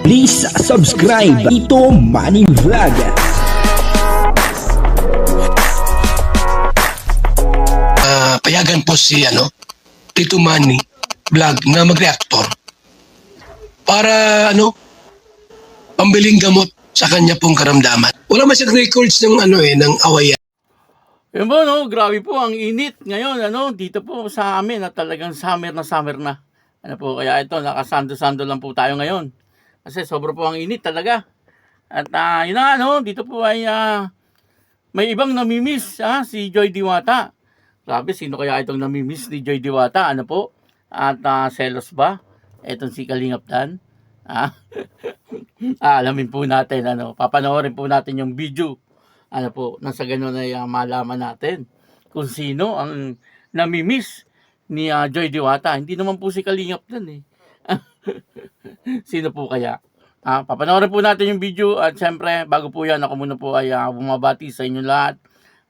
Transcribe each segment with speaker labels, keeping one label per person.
Speaker 1: Please subscribe Ito Money Vlog.
Speaker 2: Payagan po si Tito Manny Vlog na mag-reactor para pambiling gamot sa kanya pong karamdaman. Wala man siyang records ng ng awayan.
Speaker 3: Yun po, grabe po ang init ngayon, dito po sa amin na talagang summer na. Kaya ito, nakasando-sando lang po tayo ngayon. Kasi sobra po ang init talaga. At yun na, dito po ay may ibang namimiss, si Joy Diwata. Grabe, sino kaya itong namimiss ni Joy Diwata, At selos ba? Itong si Kalingap Dan. Alamin po natin, papanoorin po natin yung video. Nasa ganun ay malaman natin kung sino ang namimiss ni Joy Diwata. Hindi naman po si Kalingap Dan Sino po kaya? Papanoorin po natin yung video at syempre, bago po yan, ako muna po ay bumabati sa inyong lahat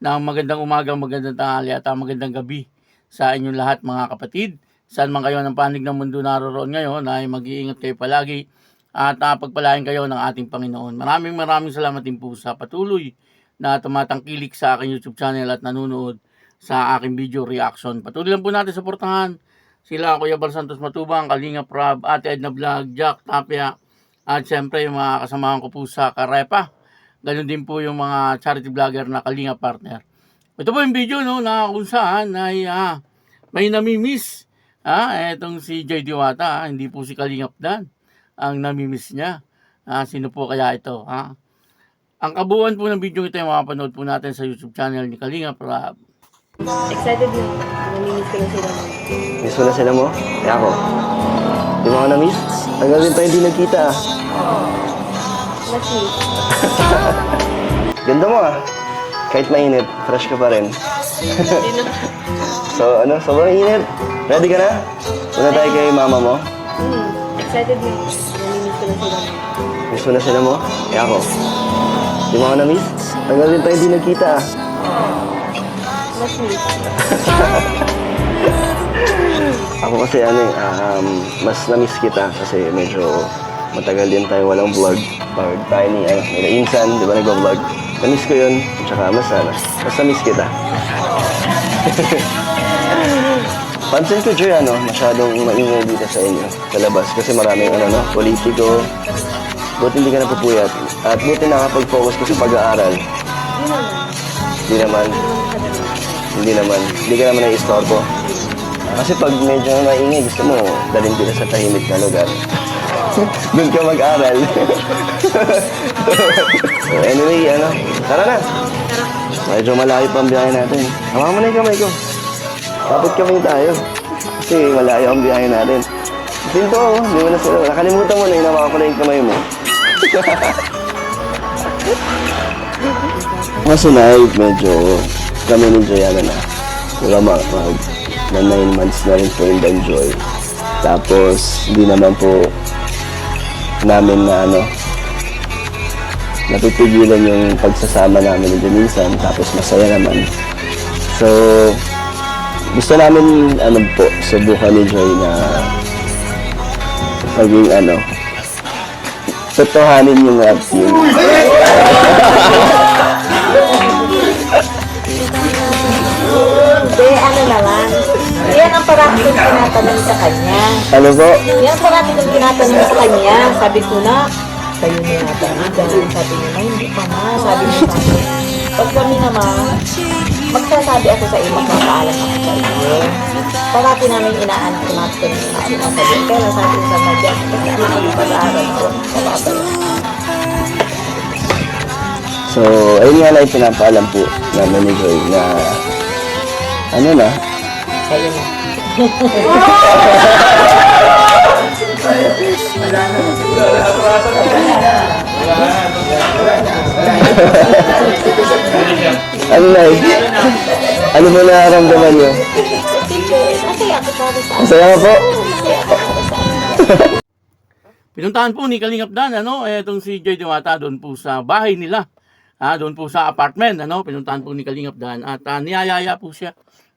Speaker 3: ng magandang umaga, magandang tanghali at magandang gabi sa inyong lahat mga kapatid. Saan man kayo ng panig ng mundo naroon ngayon ay mag-iingat kayo palagi at pagpalain kayo ng ating Panginoon. Maraming salamat din po sa patuloy na tumatangkilik sa aking YouTube channel at nanonood sa aking video reaction. Patuloy lang po natin suportahan sila Kuya Bal Santos Matubang, Kalingap Rob, Ate Edna Vlog, Jack Tapia, at syempre yung mga kasamahan ko po sa Karepa. Ganun din po yung mga charity vlogger na Kalingap partner. Ito po yung video na kung saan ay may namimiss. Etong si Joy Diwata, hindi po si Kalingap Dan ang namimiss niya. Sino po kaya ito? Ang kabuuan po ng video ito ay mapapanood po natin sa YouTube channel ni Kalingap Rob.
Speaker 4: Excited na. Namimiss ko na sila.
Speaker 5: Miss mo na sila mo? Kaya ako. Di mo ako na-miss? Tagal din tayo hindi nagkita
Speaker 4: Mas miss.
Speaker 5: Ganda mo Kahit mainit, fresh ka pa rin. So, sobrang init. Ready ka na? Una tayo kay mama mo.
Speaker 4: Excited na. Namimiss ko na sila.
Speaker 5: Miss mo na sila mo? Kaya ako. Di mo ako na-miss? Tagal din tayo hindi nagkita
Speaker 4: Mas miss.
Speaker 5: Ako kasi mas na-miss kita kasi medyo matagal din tayo walang vlog. Pag tayo ni Insan, di ba nag-vlog? Na-miss ko yun, tsaka mas na-miss kita. Pansin ko, Joy, masyadong maingay dito sa inyo, sa labas. Kasi maraming, politiko. Buti hindi ka napupuyat. At buti nakapag-focus ko sa pag-aaral. Hindi naman. Hindi ka naman na-istorbo. Kasi pag medyo maingay, gusto mo, dalhin kita sa tahimik na lugar. Doon ka mag-aral. So, anyway, tara na. Medyo malayo pa ang biyahe natin. Hawa mo na yung kamay ko. Kapit kamay tayo. Kasi malayo ang biyahe natin. Pinto, hindi mo na sila. Nakalimutan mo na, inawa ko na yung kamay mo. Masunay, medyo kami ni Joyana na. Wala na 9 months na rin po yung Joy. Tapos, hindi naman po namin na napipigilan yung pagsasama namin ni minsan. Tapos, masaya naman. So, gusto namin, subukan ni Joy na maging, totohanin yung rap team.
Speaker 4: Hindi, naman. Yan ang parati kong tinatanong sa kanya.
Speaker 5: Ano po?
Speaker 4: Yan ang parati kong tinatanong sa kanya. Sabi ko na, kayo na yata. Sabi niya, hindi pa ma. Sabi niya pa. Pag kami naman, magsasabi ako sa iyo, magpapaalam ako sa iyo. Parati namin inaanak ko natin kung sinasabi. Kaya sabi ko sa madya, kasi ano ang pag-aaral ko, mababalik.
Speaker 5: So, ayun nga lang pinapaalam po namin ni Joy na
Speaker 4: Kayo na.
Speaker 5: Ano ba nararamdaman niyo?
Speaker 4: Masaya ako para sa
Speaker 5: Masaya ka po?
Speaker 3: Pinuntahan po ni Kalingap Dan, etong si Joy Diwata doon po sa bahay nila. Doon po sa apartment, pinuntahan po ni Kalingap Dan at niyayaya po siya.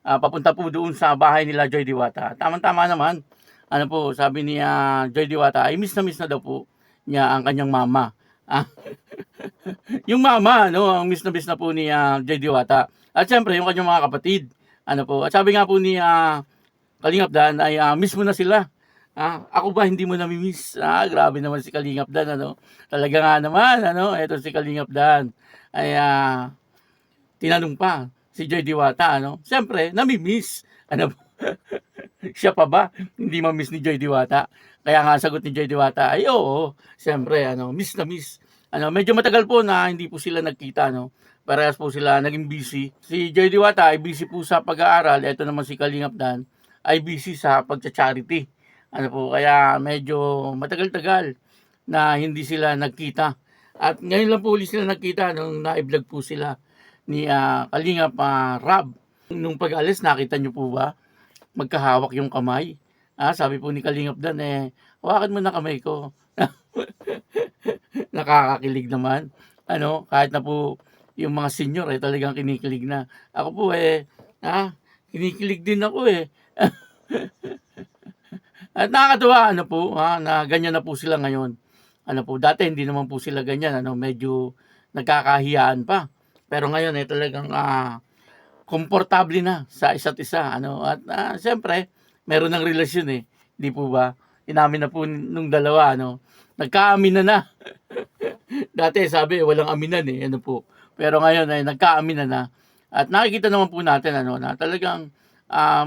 Speaker 3: Papunta po doon sa bahay nila Joy Diwata. Tama-tama naman. Sabi ni Joy Diwata, ay miss na daw po niya ang kanyang mama. Ah, yung mama, no, ang miss na po ni Joy Diwata. At syempre, yung kanyang mga kapatid. Ano po, at sabi nga po ni Kalingap Dan ay miss mo na sila. Ako ba hindi mo nami-miss? Grabe naman si Kalingap Dan, ano. Talaga nga naman, ano, eto si Kalingap Dan ay tinanong pa si Joy Diwata, ano. Siyempre, nami-miss. Ano po? Siya pa ba hindi ma-miss ni Joy Diwata? Kaya nga sagot ni Joy Diwata ay oo, siyempre ano, miss na miss. Ano, medyo matagal po na hindi po sila nagkita, no. Parehas po sila naging busy. Si Joy Diwata ay busy po sa pag-aaral, ito naman si Kalingap Dan ay busy sa pagcha-charity. Ano po, kaya medyo matagal-tagal na hindi sila nagkita. At ngayon lang po ulit sila nagkita nung na-vlog po sila ni Kalingap Rab. Nung pag-alis, nakita niyo po ba? Magkahawak yung kamay. Sabi po ni Kalingap Dan, hawakan mo na kamay ko. Nakakakilig naman. Ano, kahit na po yung mga senior talagang kinikilig na. Ako po kinikilig din ako At nakakatuwa ano po, na ganyan na po sila ngayon. Ano po, dati hindi naman po sila ganyan, ano, medyo nagkakahiyaan pa. Pero ngayon talagang komportable na sa isa't isa, ano. At siyempre, meron ng relasyon Di po ba? Inamin na po nung dalawa, ano. Nagkaamin na. Dati sabi, walang aminan ano po. Pero ngayon ay nagkaaminan na. At nakikita naman po natin ano, na talagang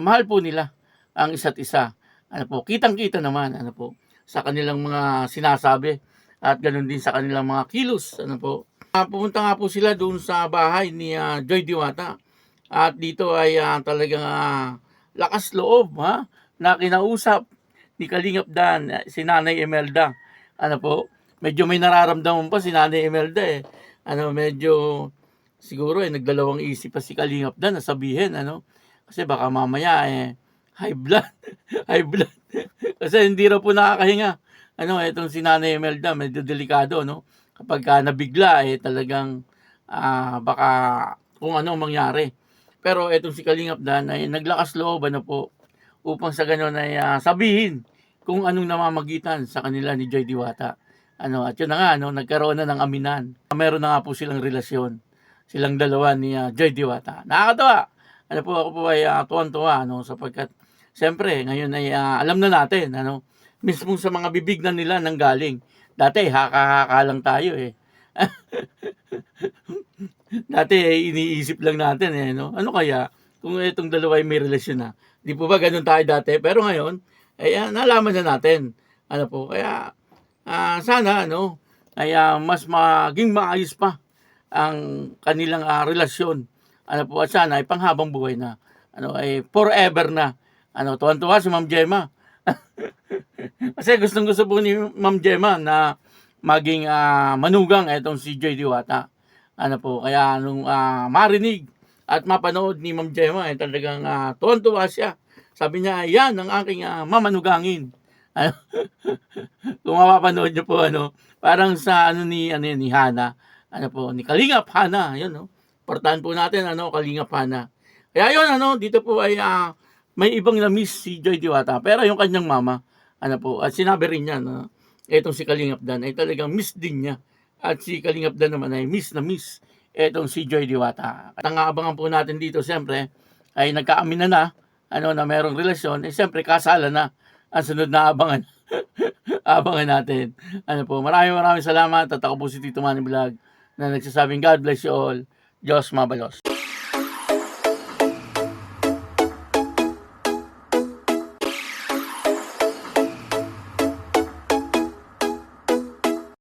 Speaker 3: mahal po nila ang isa't isa. Ano po, kitang-kita naman ano po sa kanilang mga sinasabi at ganoon din sa kanilang mga kilos ano po. Pumunta nga po sila doon sa bahay ni Joy Diwata. At dito ay talagang lakas loob na kinausap ni Kalingap Dan si Nanay Imelda. Ano po, medyo may nararamdaman pa si Nanay Imelda Ano, medyo siguro nagdalawang isip pa si Kalingap Dan na sabihin ano. Kasi baka mamaya high blood. High blood. Kasi hindi raw po nakakahinga. Ano, etong si Nanay Imelda medyo delikado no. Kapag nabigla talagang baka kung ano mangyari. Pero etong si Kalingap Dan ay naglakas loob ano po upang sa ganoon ay sabihin kung anong namamagitan sa kanila ni Joy Diwata. Ano, at yun na nga, no, nagkaroon na ng aminan. Meron na nga po silang relasyon. Silang dalawa ni Joy Diwata. Nakakatawa. Ano po, ako po ay tuwan-tuwa, ano, sapagkat, siyempre, ngayon ay alam na natin, ano, mismo sa mga bibig na nila nang galing. Dati, haka-haka lang tayo Dati, iniisip lang natin, no? Ano kaya, kung itong dalawa ay may relasyon na. Di po ba ganun tayo dati? Pero ngayon, nalaman na natin. Ano po, kaya, sana ano ay mas maging maayos pa ang kanilang relasyon. Ano po, at sana ay panghabang buhay na. Ano ay forever na. Ano, tuwan-tuwa si Ma'am Gemma. Kasi gustong-gusto po ni Ma'am Gemma na maging manugang itong si Joy Diwata. Ano po, kaya nung marinig at mapanood ni Ma'am Gemma talagang tuwan-tuwa siya. Sabi niya, yan ang aking mamanugangin. Kung mapapanood niyo po parang sa ni Hana, ni Kalingap Hana, yun Portahan po natin Kalingap Hana. Kaya yun dito po ay may ibang na-miss si Joy Diwata, pero yung kanyang mama, at sinabi rin niya etong si Kalingap Dan ay talagang miss din niya. At si Kalingap Dan naman ay miss na miss etong si Joy Diwata. At ang aabangan po natin dito, siyempre, ay nagkaamin na na merong relasyon, siyempre kasala na ang sunod na abangan. Abangan natin. Ano po, maraming salamat at ako po si Tito Manny Vlog na nagsasabing God bless you all. Diyos mabalos.